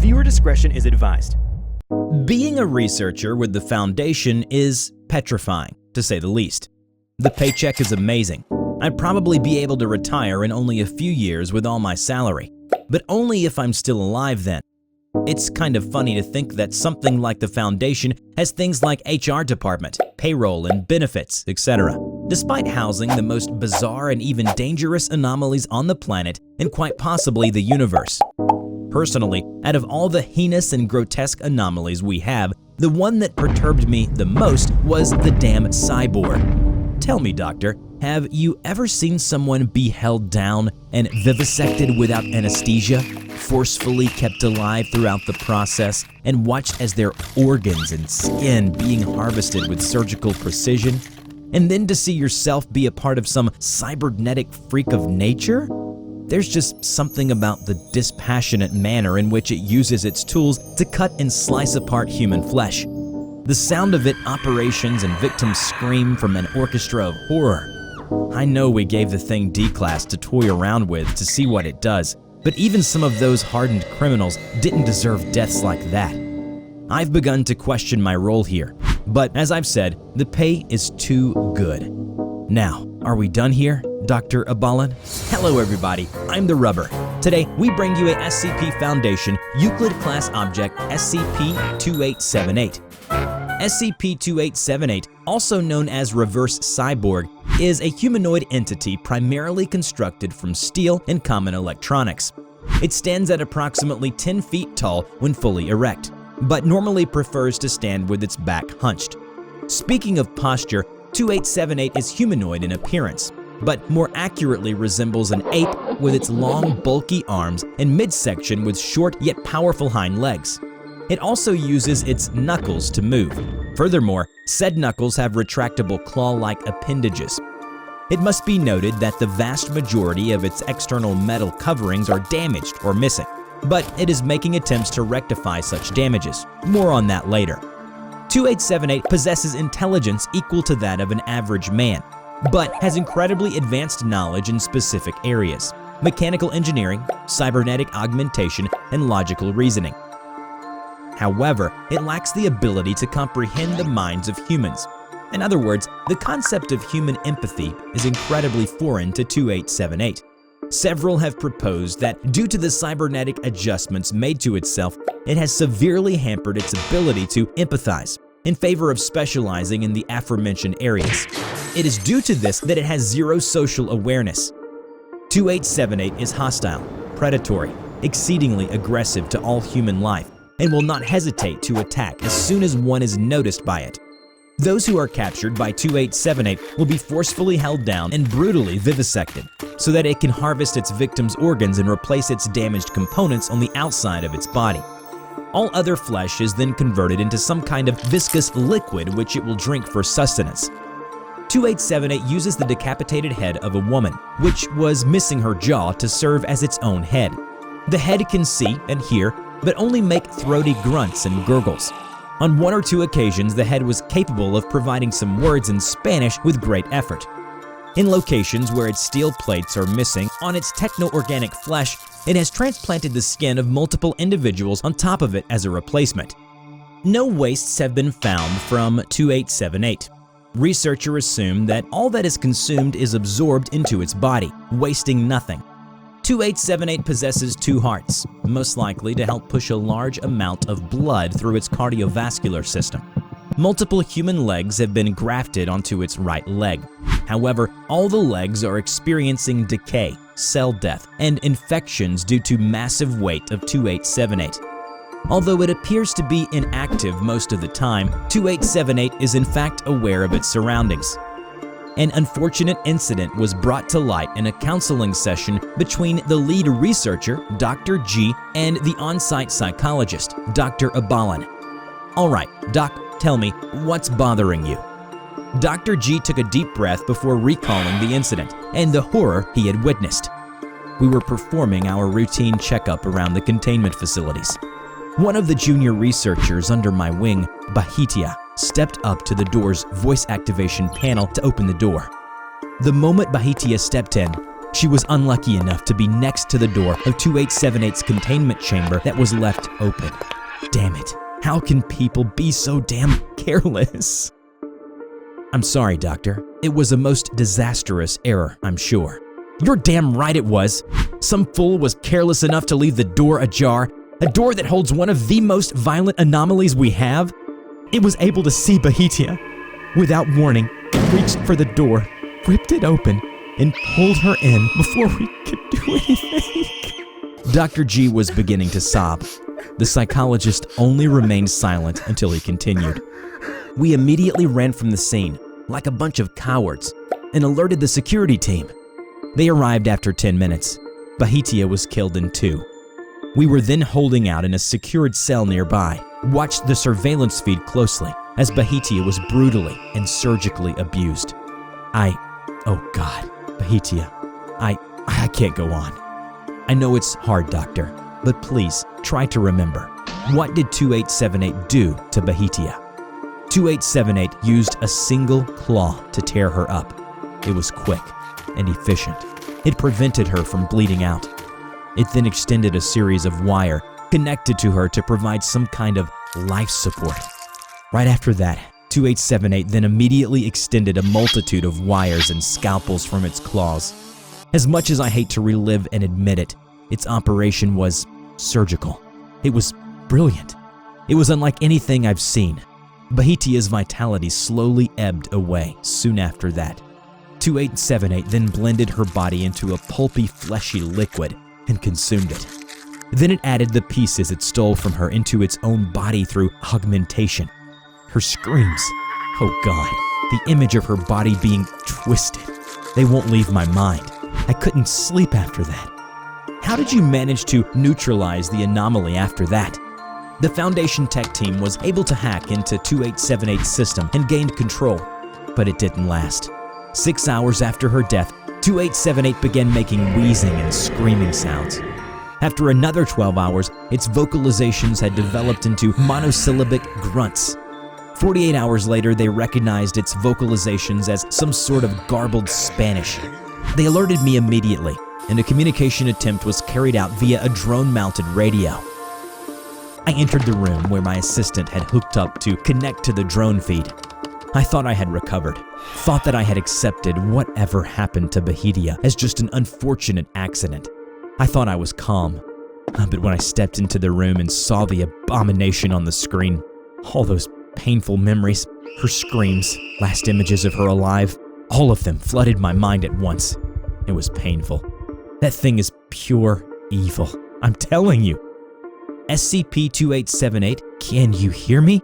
Viewer discretion is advised. Being a researcher with the Foundation is petrifying, to say the least. The paycheck is amazing. I'd probably be able to retire in only a few years with all my salary, but only if I'm still alive then. It's kind of funny to think that something like the Foundation has things like HR department, payroll and benefits, etc., despite housing the most bizarre and even dangerous anomalies on the planet and quite possibly the universe. Personally, out of all the heinous and grotesque anomalies we have, the one that perturbed me the most was the damn cyborg. Tell me, Doctor, have you ever seen someone be held down and vivisected without anesthesia, forcefully kept alive throughout the process, and watched as their organs and skin being harvested with surgical precision? And then to see yourself be a part of some cybernetic freak of nature? There's just something about the dispassionate manner in which it uses its tools to cut and slice apart human flesh. The sound of it operations and victims scream from an orchestra of horror. I know we gave the thing D-Class to toy around with to see what it does, but even some of those hardened criminals didn't deserve deaths like that. I've begun to question my role here, but as I've said, the pay is too good. Now, are we done here, Dr. Abalin? Hello everybody, I'm TheRubber. Today, we bring you a SCP Foundation Euclid class object SCP-2878. SCP-2878, also known as Reverse Cyborg, is a humanoid entity primarily constructed from steel and common electronics. It stands at approximately 10 feet tall when fully erect, but normally prefers to stand with its back hunched. Speaking of posture, 2878 is humanoid in appearance, but more accurately resembles an ape with its long, bulky arms and midsection with short yet powerful hind legs. It also uses its knuckles to move. Furthermore, said knuckles have retractable claw-like appendages. It must be noted that the vast majority of its external metal coverings are damaged or missing, but it is making attempts to rectify such damages. More on that later. 2878 possesses intelligence equal to that of an average man, but has incredibly advanced knowledge in specific areas: mechanical engineering, cybernetic augmentation, and logical reasoning. However, it lacks the ability to comprehend the minds of humans. In other words, the concept of human empathy is incredibly foreign to 2878. Several have proposed that due to the cybernetic adjustments made to itself, it has severely hampered its ability to empathize, in favor of specializing in the aforementioned areas. It is due to this that it has zero social awareness. 2878 is hostile, predatory, exceedingly aggressive to all human life, and will not hesitate to attack as soon as one is noticed by it. Those who are captured by 2878 will be forcefully held down and brutally vivisected, so that it can harvest its victims' organs and replace its damaged components on the outside of its body. All other flesh is then converted into some kind of viscous liquid which it will drink for sustenance. 2878 uses the decapitated head of a woman, which was missing her jaw, to serve as its own head. The head can see and hear, but only make throaty grunts and gurgles. On one or two occasions, the head was capable of providing some words in Spanish with great effort. In locations where its steel plates are missing, on its techno-organic flesh, it has transplanted the skin of multiple individuals on top of it as a replacement. No wastes have been found from 2878. Researchers assume that all that is consumed is absorbed into its body, wasting nothing. 2878 possesses two hearts, most likely to help push a large amount of blood through its cardiovascular system. Multiple human legs have been grafted onto its right leg. However, all the legs are experiencing decay, cell death, and infections due to massive weight of 2878. Although it appears to be inactive most of the time, 2878 is in fact aware of its surroundings. An unfortunate incident was brought to light in a counseling session between the lead researcher, Dr. G, and the on-site psychologist, Dr. Abalin. Alright, Doc, tell me, what's bothering you? Dr. G took a deep breath before recalling the incident and the horror he had witnessed. We were performing our routine checkup around the containment facilities. One of the junior researchers under my wing, Bahitia, stepped up to the door's voice activation panel to open the door. The moment Bahitia stepped in, She was unlucky enough to be next to the door of 2878's containment chamber that was left open. Damn it, how can people be so damn careless? I'm sorry, Doctor. It was a most disastrous error, I'm sure. You're damn right it was. Some fool was careless enough to leave the door ajar, a door that holds one of the most violent anomalies we have. It was able to see Bahitia. Without warning, reached for the door, ripped it open, and pulled her in before we could do anything. Dr. G was beginning to sob. The psychologist only remained silent until he continued. We immediately ran from the scene, like a bunch of cowards, and alerted the security team. They arrived after 10 minutes. Bahitia was killed in 2. We were then holding out in a secured cell nearby, watched the surveillance feed closely as Bahitia was brutally and surgically abused. Oh God, Bahitia, I can't go on. I know it's hard, Doctor, but please try to remember. What did 2878 do to Bahitia? 2878 used a single claw to tear her up. It was quick and efficient. It prevented her from bleeding out. It then extended a series of wire connected to her to provide some kind of life support. Right after that, 2878 then immediately extended a multitude of wires and scalpels from its claws. As much as I hate to relive and admit it, its operation was surgical. It was brilliant. It was unlike anything I've seen. Bahitia's vitality slowly ebbed away soon after that. 2878 then blended her body into a pulpy, fleshy liquid and consumed it. Then it added the pieces it stole from her into its own body through augmentation. Her screams, oh God, the image of her body being twisted, they won't leave my mind. I couldn't sleep after that. How did you manage to neutralize the anomaly after that? The Foundation tech team was able to hack into 2878's system and gained control, but it didn't last. 6 hours after her death, 2878 began making wheezing and screaming sounds. After another 12 hours, its vocalizations had developed into monosyllabic grunts. 48 hours later, they recognized its vocalizations as some sort of garbled Spanish. They alerted me immediately, and a communication attempt was carried out via a drone-mounted radio. I entered the room where my assistant had hooked up to connect to the drone feed. I thought I had recovered, thought that I had accepted whatever happened to Bahitia as just an unfortunate accident. I thought I was calm, but when I stepped into the room and saw the abomination on the screen, all those painful memories, her screams, last images of her alive, all of them flooded my mind at once. It was painful. That thing is pure evil, I'm telling you. SCP-2878, can you hear me?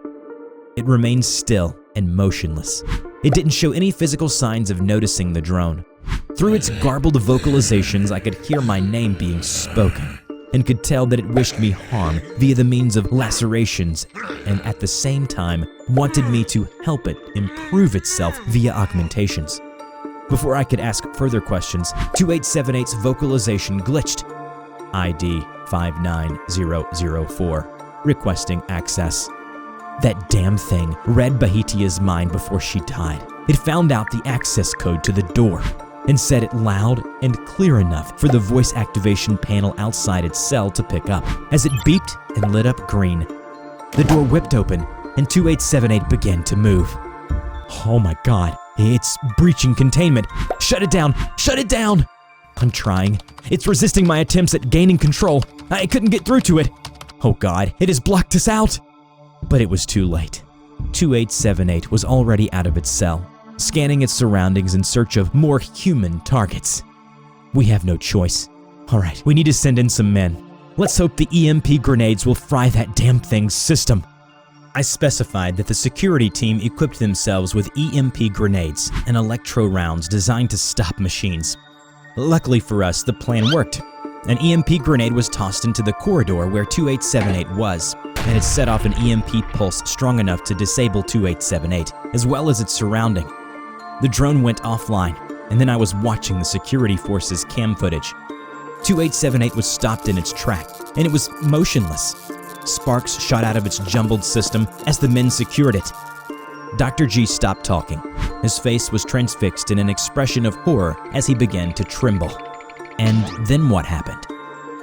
It remained still and motionless. It didn't show any physical signs of noticing the drone. Through its garbled vocalizations, I could hear my name being spoken and could tell that it wished me harm via the means of lacerations and at the same time wanted me to help it improve itself via augmentations. Before I could ask further questions, 2878's vocalization glitched. ID 59004, requesting access. That damn thing read Bahitia's mind before she died. It found out the access code to the door and said it loud and clear enough for the voice activation panel outside its cell to pick up. As it beeped and lit up green, the door whipped open and 2878 began to move. Oh my God, it's breaching containment. Shut it down, shut it down! I'm trying. It's resisting my attempts at gaining control. I couldn't get through to it. Oh God, it has blocked us out. But it was too late. 2878 was already out of its cell, scanning its surroundings in search of more human targets. We have no choice. All right, we need to send in some men. Let's hope the EMP grenades will fry that damn thing's system. I specified that the security team equipped themselves with EMP grenades and electro rounds designed to stop machines. Luckily for us, the plan worked. An EMP grenade was tossed into the corridor where 2878 was, and it set off an EMP pulse strong enough to disable 2878, as well as its surrounding. The drone went offline, and then I was watching the security force's cam footage. 2878 was stopped in its track, and it was motionless. Sparks shot out of its jumbled system as the men secured it. Dr. G stopped talking. His face was transfixed in an expression of horror as he began to tremble. And then what happened?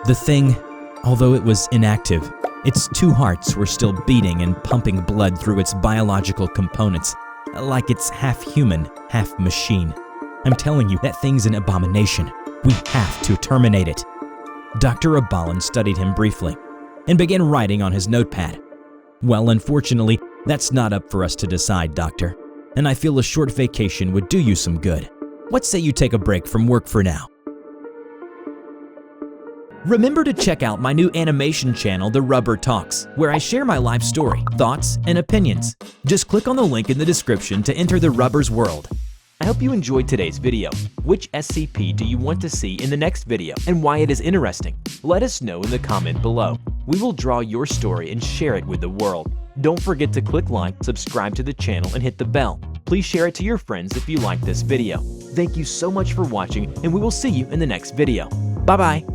The thing, although it was inactive, its two hearts were still beating and pumping blood through its biological components, like it's half human, half machine. I'm telling you, that thing's an abomination. We have to terminate it. Dr. Abalin studied him briefly and began writing on his notepad. Well, unfortunately, that's not up for us to decide, Doctor, and I feel a short vacation would do you some good. What say you take a break from work for now? Remember to check out my new animation channel, TheRubber Talks, where I share my life story, thoughts, and opinions. Just click on the link in the description to enter the Rubber's world. I hope you enjoyed today's video. Which SCP do you want to see in the next video and why it is interesting? Let us know in the comment below. We will draw your story and share it with the world. Don't forget to click like, subscribe to the channel, and hit the bell. Please share it to your friends if you like this video. Thank you so much for watching, and we will see you in the next video. Bye-bye.